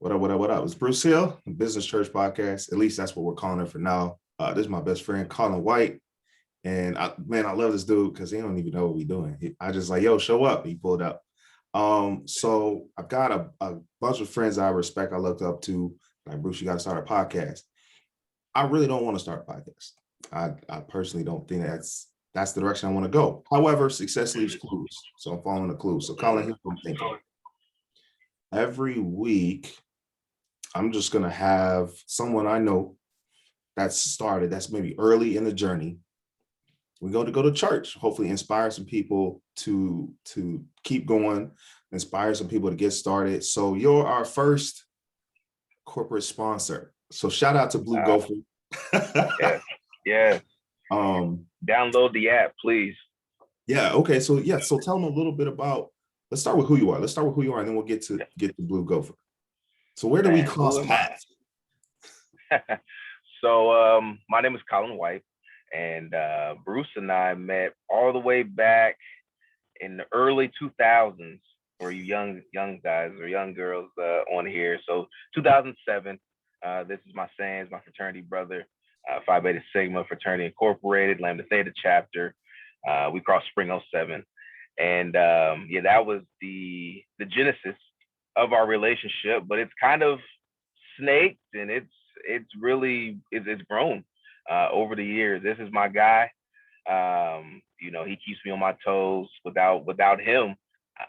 What up, what up, what up? It's Bruce Hill, Business Church Podcast. At least that's what we're calling it for now. This is my best friend, Colin White. And I love this dude because he don't even know what we're doing. I just like, yo, show up. He pulled up. So I've got a bunch of friends I respect, I looked up to. Like, Bruce, you got to start a podcast. I really don't want to start a podcast. I personally don't think that's the direction I want to go. However, success leaves clues. So I'm following the clues. So Colin, here's what I'm thinking. Every week, I'm just going to have someone I know that's maybe early in the journey. We're going to go to church, hopefully inspire some people to keep going, inspire some people to get started. So you're our first corporate sponsor. So shout out to Blue Gopher. Yes. Download the app, please. Yeah. Okay. So tell them a little bit about. Let's start with who you are. And then we'll get to Blue Gopher. So where do we cross paths? So my name is Colin White, and Bruce and I met all the way back in the early 2000s for you young guys or young girls on here. So 2007, this is my Sans, my fraternity brother, Phi Beta Sigma Fraternity Incorporated, Lambda Theta chapter. We crossed Spring 07. And that was the genesis of our relationship, but it's kind of snaked and it's grown over the years. This is my guy. He keeps me on my toes. Without him,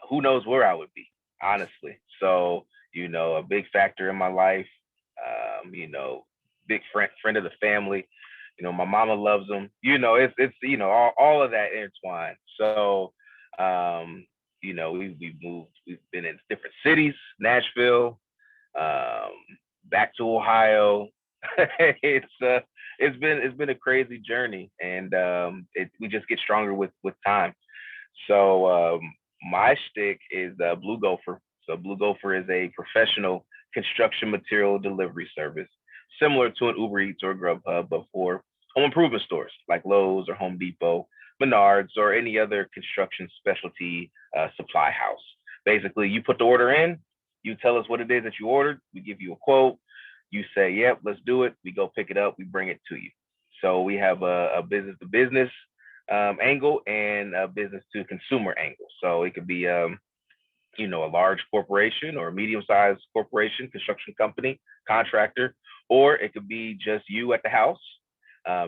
who knows where I would be, honestly. So, a big factor in my life, big friend of the family. My mama loves him. It's all of that intertwined. So, we've moved. We've been in different cities, Nashville, back to Ohio. It's been a crazy journey, and we just get stronger with time. So my shtick is Blue Gopher. So Blue Gopher is a professional construction material delivery service, similar to an Uber Eats or Grubhub, but for home improvement stores like Lowe's or Home Depot, Menards, or any other construction specialty supply house. Basically, you put the order in, you tell us what it is that you ordered, we give you a quote, you say, yep, let's do it, we go pick it up, we bring it to you. So we have a business-to-business angle and a business-to-consumer angle. So it could be a large corporation or a medium-sized corporation, construction company, contractor, or it could be just you at the house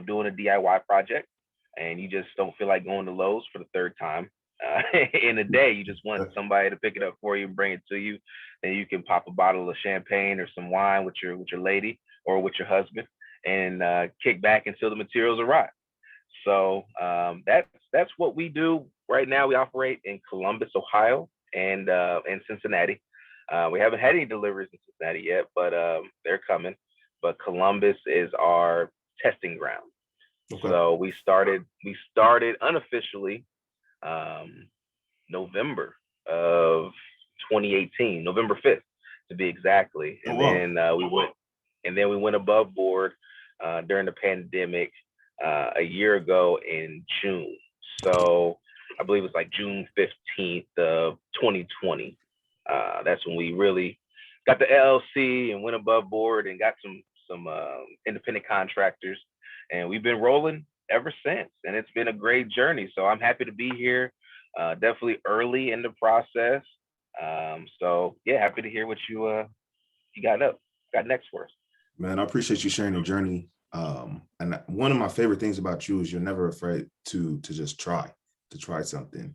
doing a DIY project, and you just don't feel like going to Lowe's for the third time in a day. You just want somebody to pick it up for you and bring it to you, and you can pop a bottle of champagne or some wine with your lady or with your husband and kick back until the materials arrive. So that's what we do right now. We operate in Columbus, Ohio, and Cincinnati. We haven't had any deliveries in Cincinnati yet, but they're coming. But Columbus is our testing ground. Okay. So we started unofficially November of 2018, November 5th to be exactly. And then we went above board during the pandemic a year ago in June. So I believe it's like June 15th of 2020. That's when we really got the LLC and went above board and got some independent contractors. And we've been rolling ever since, and it's been a great journey. So I'm happy to be here. Definitely early in the process. So yeah, happy to hear what you got next for us. Man, I appreciate you sharing your journey. And one of my favorite things about you is you're never afraid to just try something.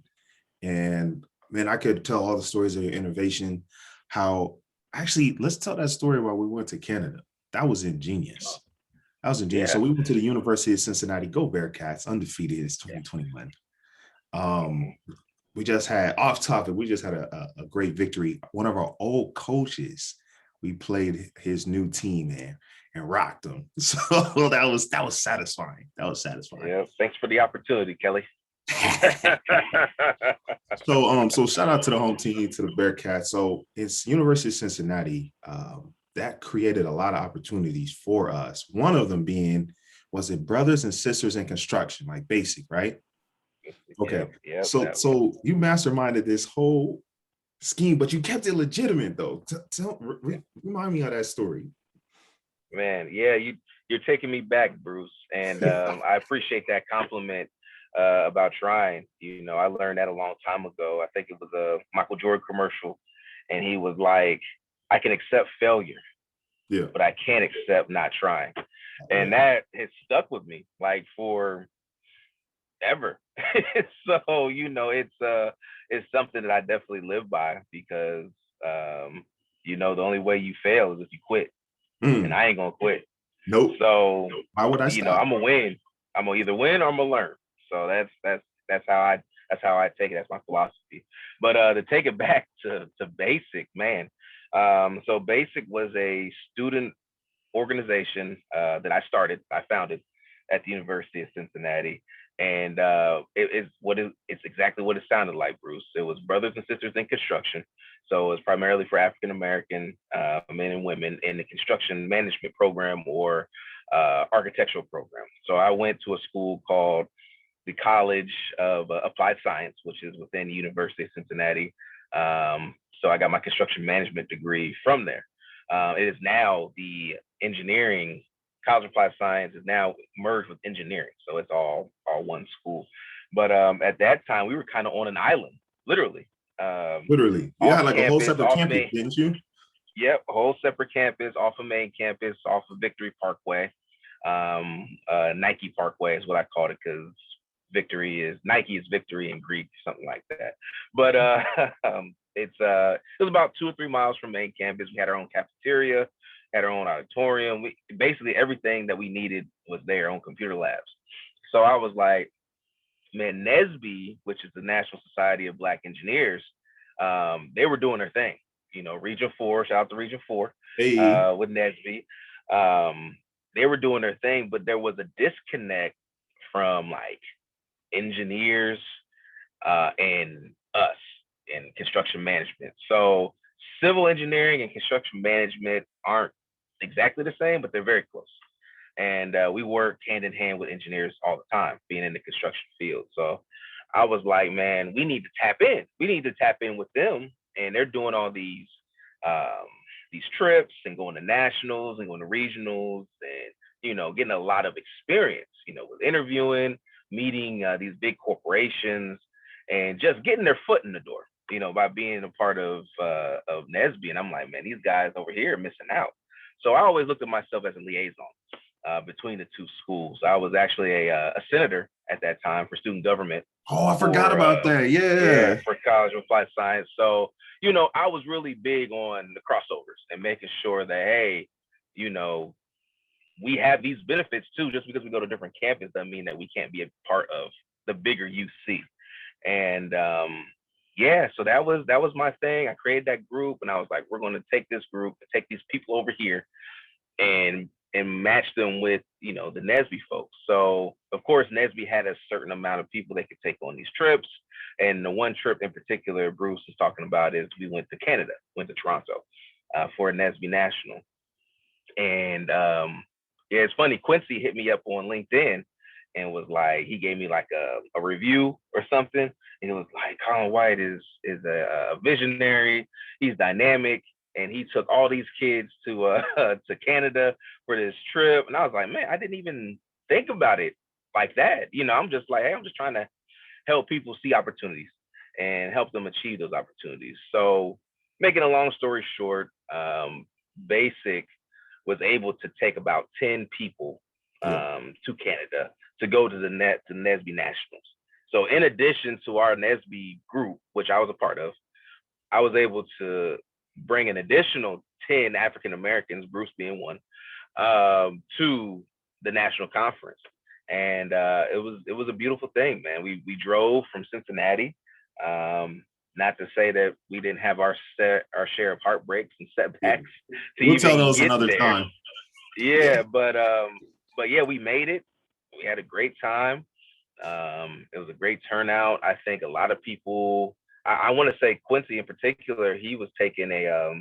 And man, I could tell all the stories of your innovation. Let's tell that story while we went to Canada. That was ingenious. Yeah. So we went to the University of Cincinnati. Go Bearcats, undefeated. It's 2021. We just had a great victory. One of our old coaches, we played his new team, man, and rocked them. So that was satisfying. Yeah. Thanks for the opportunity, Kelly. So shout out to the home team, to the Bearcats. So it's University of Cincinnati. That created a lot of opportunities for us. One of them being, was it brothers and sisters in construction, like basic, right? Okay. So you masterminded this whole scheme, but you kept it legitimate though. Remind me of that story. Man, yeah, you're taking me back, Bruce, and I appreciate that compliment about trying. You know, I learned that a long time ago. I think it was a Michael Jordan commercial, and he was like, "I can accept failure, Yeah. but I can't accept not trying," and that has stuck with me like for ever. So you know, it's something that I definitely live by because you know the only way you fail is if you quit, and I ain't gonna quit. Nope. So Why would I you know, stop? I'm gonna win. I'm gonna either win or I'm gonna learn. So that's how I take it. That's my philosophy. But to take it back to basic, man. So basic was a student organization I founded at the University of Cincinnati, and it's exactly what it sounded like, Bruce. It was brothers and sisters in construction, so it was primarily for African American men and women in the construction management program or architectural program. So I went to a school called the College of Applied Science, which is within the University of Cincinnati. So I got my construction management degree from there. It is now the engineering College of Applied Science is now merged with engineering, so it's all one school. But at that time, we were kind of on an island, literally. Literally, you Off had like a whole campus, separate off campus, main. didn't you? Yep, a whole separate campus, off of main campus, off of Victory Parkway. Nike Parkway is what I called it because victory is Nike is victory in Greek, something like that. But it was about 2 or 3 miles from main campus. We had our own cafeteria, had our own auditorium. We basically everything that we needed was there on computer labs. So I was like, man, NSBE, which is the National Society of Black Engineers, they were doing their thing. You know, Region 4, shout out to Region 4 Hey, with NSBE. They were doing their thing, but there was a disconnect from like engineers and us in construction management. So civil engineering and construction management aren't exactly the same, but they're very close. And we work hand in hand with engineers all the time, being in the construction field. So I was like, man, we need to tap in. We need to tap in with them, and they're doing all um, these trips and going to nationals and going to regionals, and you know, getting a lot of experience. You know, with interviewing, meeting these big corporations, and just getting their foot in the door. You know, by being a part of NSBE, and I'm like, man, these guys over here are missing out. So I always looked at myself as a liaison between the two schools. I was actually a senator at that time for student government oh, I forgot for about that. yeah, Yeah. for College of Applied Science. So you know, I was really big on the crossovers and making sure that hey, you know, we have these benefits too. Just because we go to different campus doesn't mean that we can't be a part of the bigger UC. And yeah, so that was my thing. I created that group, and I was like, we're going to take this group, take these people over here, and match them with you know the NSBE folks. So of course NSBE had a certain amount of people they could take on these trips. And the one trip in particular Bruce is talking about is we went to Canada, went to Toronto for a NSBE National. And yeah, it's funny. Quincy hit me up on LinkedIn and was like, he gave me like a review or something. And it was like, Colin White is a visionary. He's dynamic, and he took all these kids to to Canada for this trip. And I was like, man, I didn't even think about it like that. You know, I'm just like, hey, I'm just trying to help people see opportunities and help them achieve those opportunities. So, making a long story short, Basic was able to take about 10 people Yeah. to Canada to go to the NSBE Nationals. So, in addition to our NSBE group, which I was a part of, I was able to bring an additional 10 African Americans, Bruce being one, to the national conference. And it was a beautiful thing, man. We drove from Cincinnati. Not to say that we didn't have our share of heartbreaks and Yeah. setbacks to We'll tell even those get another there. time. Yeah. Yeah, but yeah, we made it. We had a great time. It was a great turnout. I think a lot of people. I want to say Quincy in particular. He was taking a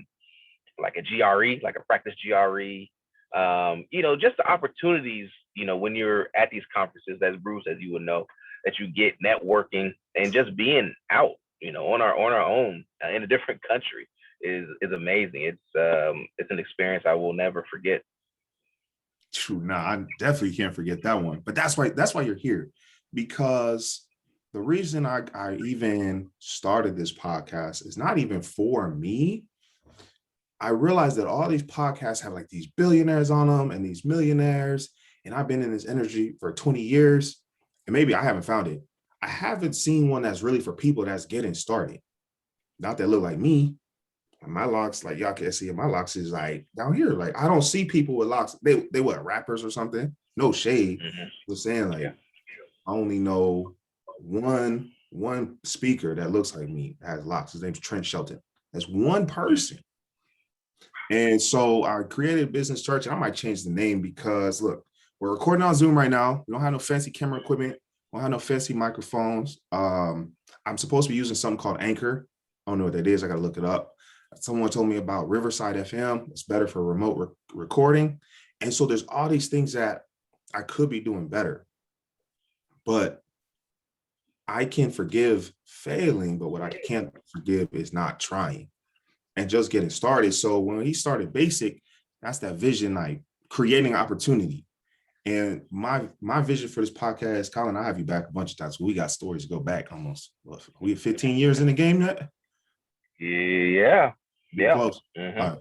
like a GRE, like a practice GRE. You know, just the opportunities. You know, when you're at these conferences, as Bruce, as you would know, that you get networking and just being out. on our own in a different country is amazing. It's an experience I will never forget. True. Nah, I definitely can't forget that one. But that's why you're here. Because the reason I even started this podcast is not even for me. I realized that all these podcasts have like these billionaires on them and these millionaires. And I've been in this energy for 20 years. And maybe I haven't found it. I haven't seen one that's really for people that's getting started. Not that look like me. My locks, like y'all can see, my locks is like down here. Like I don't see people with locks. They what, rappers or something? No shade. Mm-hmm. Just saying, Yeah. like I only know one speaker that looks like me that has locks. His name's Trent Shelton. That's one person. And so I created Business Church, and I might change the name because look, we're recording on Zoom right now. We don't have no fancy camera equipment. We don't have no fancy microphones. I'm supposed to be using something called Anchor. I don't know what that is. I got to look it up. Someone told me about Riverside FM. It's better for remote recording. And so there's all these things that I could be doing better. But I can forgive failing, but what I can't forgive is not trying and just getting started. So when he started Basic, that's that vision, like creating opportunity. And my vision for this podcast, Colin, I have you back a bunch of times. We got stories to go back almost. We have 15 years in the game yet? Yeah. Getting close. Mm-hmm. All right.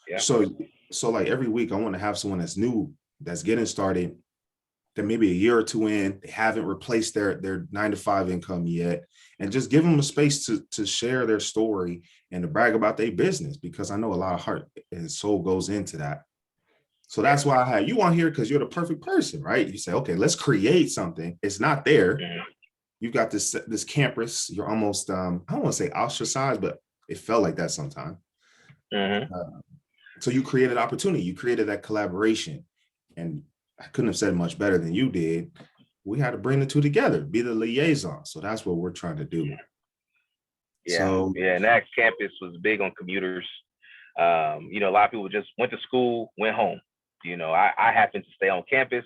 Yeah. So like every week, I want to have someone that's new, that's getting started, that maybe a year or two in, they haven't replaced their 9-to-5 income yet, and just give them a space to share their story and to brag about their business, because I know a lot of heart and soul goes into that. So that's why I had you on here, because you're the perfect person, right? You say, okay, let's create something. It's not there. Mm-hmm. You've got this campus. You're almost, I don't want to say ostracized, but it felt like that sometimes. Mm-hmm. So you created opportunity. You created that collaboration. And I couldn't have said much better than you did. We had to bring the two together, be the liaison. So that's what we're trying to do. Yeah. So Yeah. And that campus was big on commuters. A lot of people just went to school, went home. I happened to stay on campus.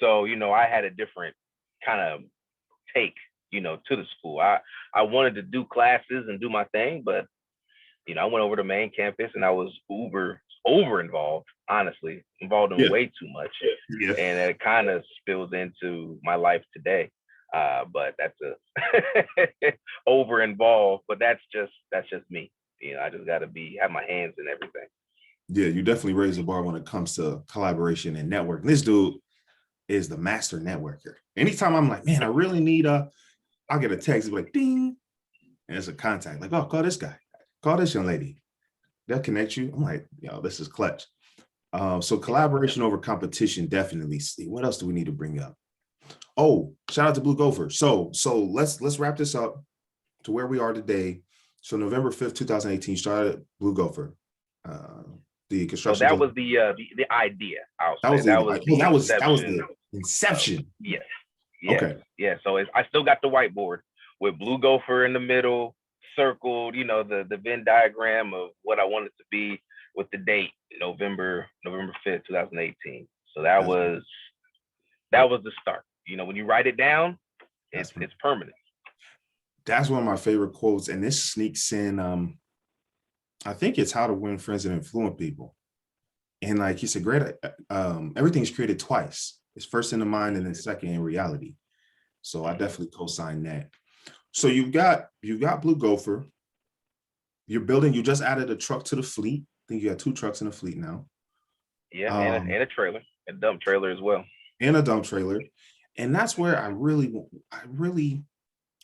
So, I had a different kind of take, to the school. I wanted to do classes and do my thing, but I went over to main campus and I was over involved, honestly, involved in way too much. Yeah. And it kind of spills into my life today. But that's over involved, but that's just me. I just got to have my hands in everything. Yeah, you definitely raise the bar when it comes to collaboration and networking. This dude is the master networker. Anytime I'm like, man, I really need I'll get a text, like ding, and it's a contact. Like, oh, call this guy, call this young lady. They'll connect you. I'm like, this is clutch. So collaboration over competition, definitely. See, what else do we need to bring up? Oh, shout out to Blue Gopher. So let's wrap this up to where we are today. So November 5th, 2018, started Blue Gopher. The construction. So that was the idea. That was the inception. Yes. Okay. Yeah. So I still got the whiteboard with Blue Gopher in the middle, circled. The Venn diagram of what I wanted to be, with the date November 5th, 2018. So that was the start. When you write it down, it's permanent. That's one of my favorite quotes, and this sneaks in. I think it's How to Win Friends and Influence People. And like he said, great, everything's created twice. It's first in the mind and then second in reality. So I definitely co-sign that. So you've got Blue Gopher. You're building, you just added a truck to the fleet. I think you got 2 trucks in the fleet now. Yeah, and a trailer, a dump trailer as well. And a dump trailer. And that's where I really,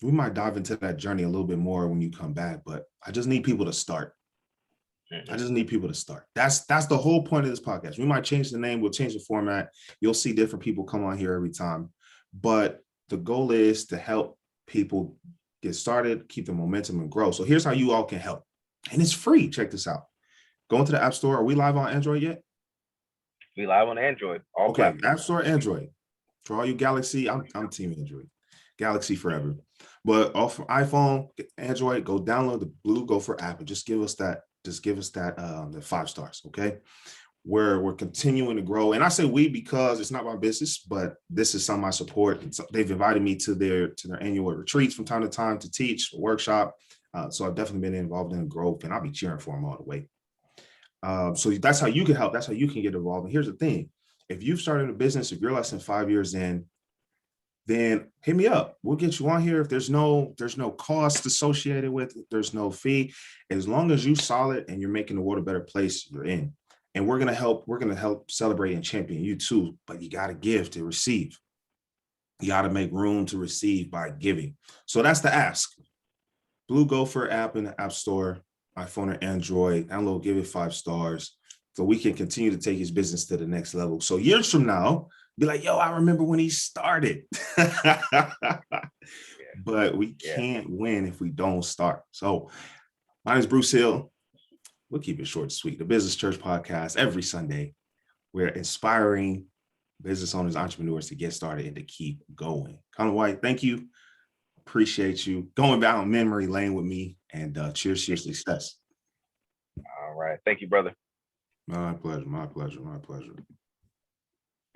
we might dive into that journey a little bit more when you come back, but I just need people to start. I just need people to start. That's the whole point of this podcast. We might change the name. We'll change the format. You'll see different people come on here every time. But the goal is to help people get started, keep the momentum, and grow. So here's how you all can help. And it's free. Check this out. Go into the App Store. Are we live on Android yet? We live on Android. Okay, App Store, Android. For all you Galaxy, I'm team Android. Galaxy forever. But off iPhone, Android, go download the Blue Gopher app and just give us that. The 5 stars, okay? we're continuing to grow. And I say we because it's not my business, but this is some I support. And so they've invited me to their annual retreats from time to time to teach a workshop. So I've definitely been involved in the growth, and I'll be cheering for them all the way. So that's how you can help. That's how you can get involved. And here's the thing: if you've started a business, if you're less than 5 years in, then hit me up. We'll get you on here. If there's no cost associated with it, there's no fee. As long as you solid and you're making the world a better place, you're in. And we're gonna help celebrate and champion you too. But you gotta give to receive. You gotta make room to receive by giving. So that's the ask. Blue Gopher app in the App Store, iPhone or Android. Download, give it 5 stars, so we can continue to take his business to the next level. So years from now, be like, yo, I remember when he started. But we can't win if we don't start. So my name is Bruce Hill. We'll keep it short and sweet. The Business Church Podcast, every Sunday. We're inspiring business owners, entrepreneurs to get started and to keep going. Colin White, thank you. Appreciate you going down memory lane with me, and cheers to your success. All right. Thank you, brother. My pleasure. My pleasure. My pleasure.